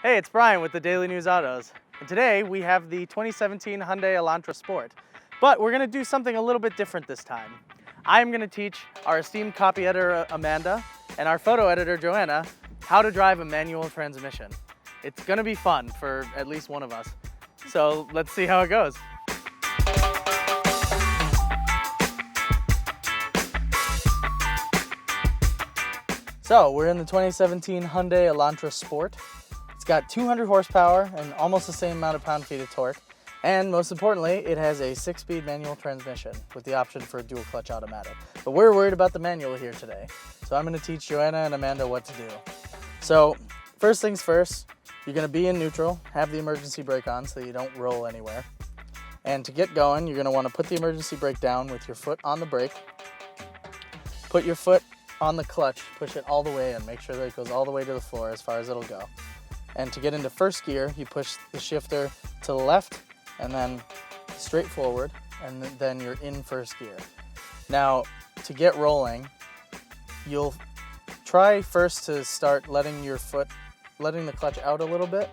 Hey, it's Brian with the Daily News Autos. And today we have the 2017 Hyundai Elantra Sport. But we're gonna do something a little bit different this time. I'm gonna teach our esteemed copy editor, Amanda, and our photo editor, Joanna, how to drive a manual transmission. It's gonna be fun for at least one of us. So let's see how it goes. So we're in the 2017 Hyundai Elantra Sport. It's got 200 horsepower and almost the same amount of pound-feet of torque. And most importantly, it has a 6-speed manual transmission with the option for a dual clutch automatic. But we're worried about the manual here today. So I'm gonna teach Joanna and Amanda what to do. So first things first, you're gonna be in neutral, have the emergency brake on so that you don't roll anywhere. And to get going, you're gonna wanna put the emergency brake down with your foot on the brake. Put your foot on the clutch, push it all the way in, make sure that it goes all the way to the floor as far as it'll go. And to get into first gear, you push the shifter to the left and then straight forward, and then you're in first gear. Now, to get rolling, you'll try first to start letting the clutch out a little bit,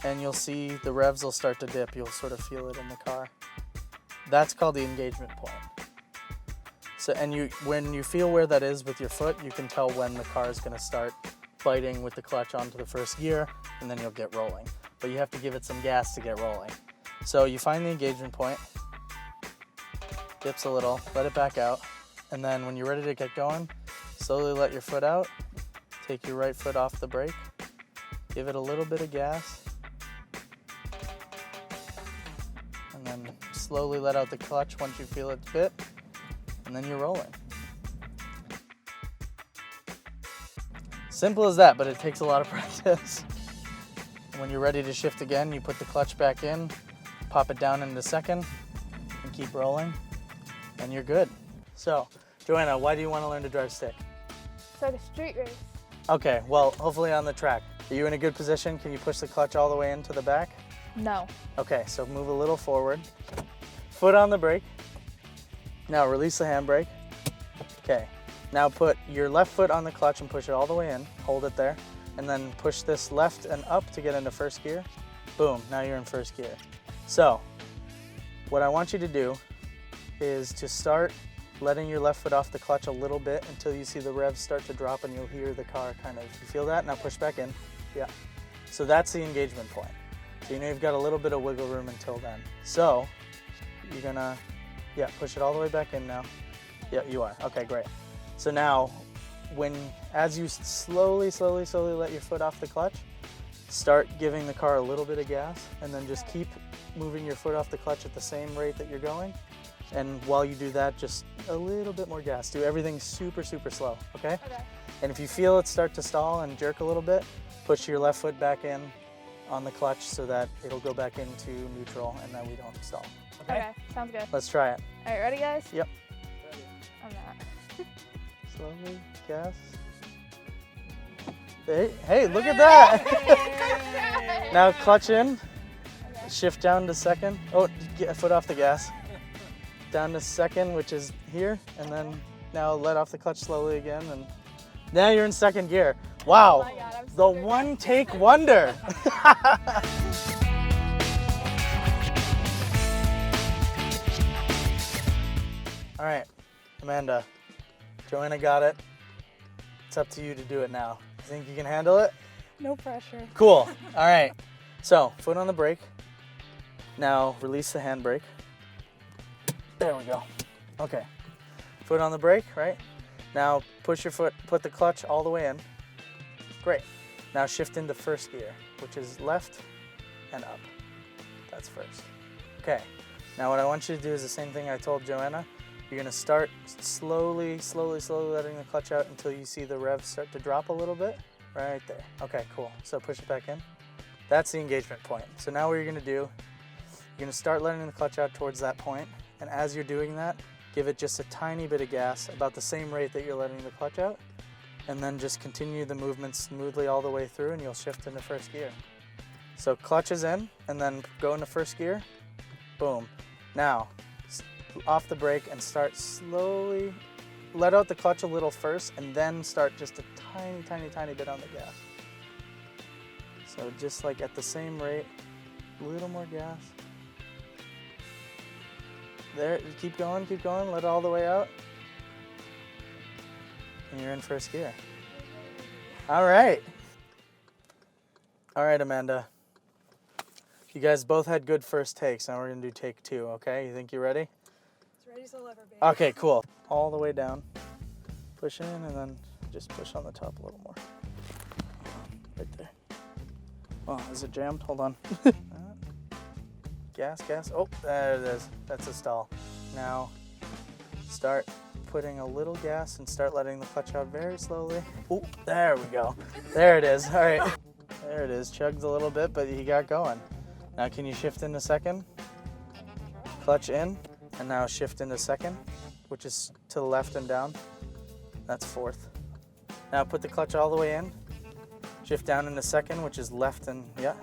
and you'll see the revs will start to dip. You'll sort of feel it in the car. That's called the engagement point. So, and when you feel where that is with your foot, you can tell when the car is gonna start biting with the clutch onto the first gear, and then you'll get rolling. But you have to give it some gas to get rolling. So you find the engagement point, dips a little, let it back out, and then when you're ready to get going, slowly let your foot out, take your right foot off the brake, give it a little bit of gas, and then slowly let out the clutch once you feel it fit, and then you're rolling. Simple as that, but it takes a lot of practice. When you're ready to shift again, you put the clutch back in, pop it down into second, and keep rolling, and you're good. So, Joanna, why do you want to learn to drive stick? So the street race. Okay, well, hopefully on the track. Are you in a good position? Can you push the clutch all the way into the back? No. Okay, so move a little forward. Foot on the brake. Now release the handbrake. Okay, now put your left foot on the clutch and push it all the way in. Hold it there. And then push this left and up to get into first gear. Boom, now you're in first gear. So, what I want you to do is to start letting your left foot off the clutch a little bit until you see the revs start to drop and you'll hear the car kind of, you feel that? Now push back in. Yeah. So that's the engagement point. So you know you've got a little bit of wiggle room until then. So, you're gonna, yeah, push it all the way back in now. Yeah, you are. Okay, great. So now, as you slowly let your foot off the clutch, start giving the car a little bit of gas, and then just keep moving your foot off the clutch at the same rate that you're going. And while you do that, just a little bit more gas. Do everything super slow, okay? Okay. And if you feel it start to stall and jerk a little bit, push your left foot back in on the clutch so that it'll go back into neutral and then we don't stall. Okay, sounds good. Let's try it. All right, ready, guys? Yep. I'm not. Slowly, gas. Hey, look at that! Now clutch in, shift down to second. Oh, get a foot off the gas. Down to second, which is here, and then now let off the clutch slowly again, and now you're in second gear. Wow, Oh my God, I'm the so nervous. one-take wonder. All right, Amanda, Joanna got it. It's up to you to do it now. You think you can handle it? No pressure. Cool. All right. So, foot on the brake. Now, release the handbrake. There we go. Okay. Foot on the brake, right? Now, push your foot, put the clutch all the way in. Great. Now, shift into first gear, which is left and up. That's first. Okay. Now, what I want you to do is the same thing I told Joanna. You're going to start slowly letting the clutch out until you see the revs start to drop a little bit. Right there. Okay, cool. So push it back in. That's the engagement point. So now what you're going to do, you're going to start letting the clutch out towards that point. And as you're doing that, give it just a tiny bit of gas, about the same rate that you're letting the clutch out. And then just continue the movement smoothly all the way through and you'll shift into first gear. So clutch is in and then go into first gear. Boom. Now, off the brake and start slowly, let out the clutch a little first and then start just a tiny bit on the gas. So just like at the same rate, a little more gas. There, keep going, let it all the way out. And you're in first gear. All right. All right, Amanda. You guys both had good first takes. Now we're gonna do take 2, okay? You think you're ready? As ready as I'll ever be. Okay, cool. All the way down. Push in and then just push on the top a little more. Right there. Oh, is it jammed? Hold on. Gas, gas. Oh, there it is. That's a stall. Now, start putting a little gas and start letting the clutch out very slowly. Oh, there we go. There it is. All right. There it is. Chugged a little bit, but you got going. Now, can you shift into second? Clutch in, and now shift into second, which is to the left and down. That's fourth. Now put the clutch all the way in. Shift down into second, which is left and, yeah.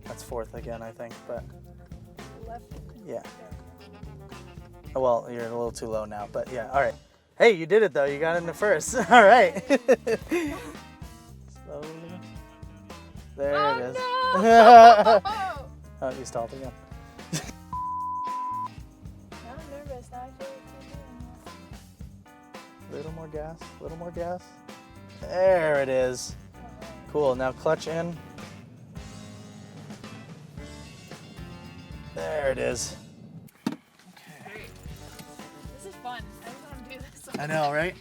That's fourth again, I think, but. Left. Yeah. Oh, well, you're a little too low now, but yeah, all right. Hey, you did it though. You got into first. All right. Slowly. There it is. No! Oh, you stalled again. Now I'm nervous. Now I feel like Little more gas, little more gas. There it is. Cool, now clutch in. There it is. this is fun. I just want to do this. I know, right?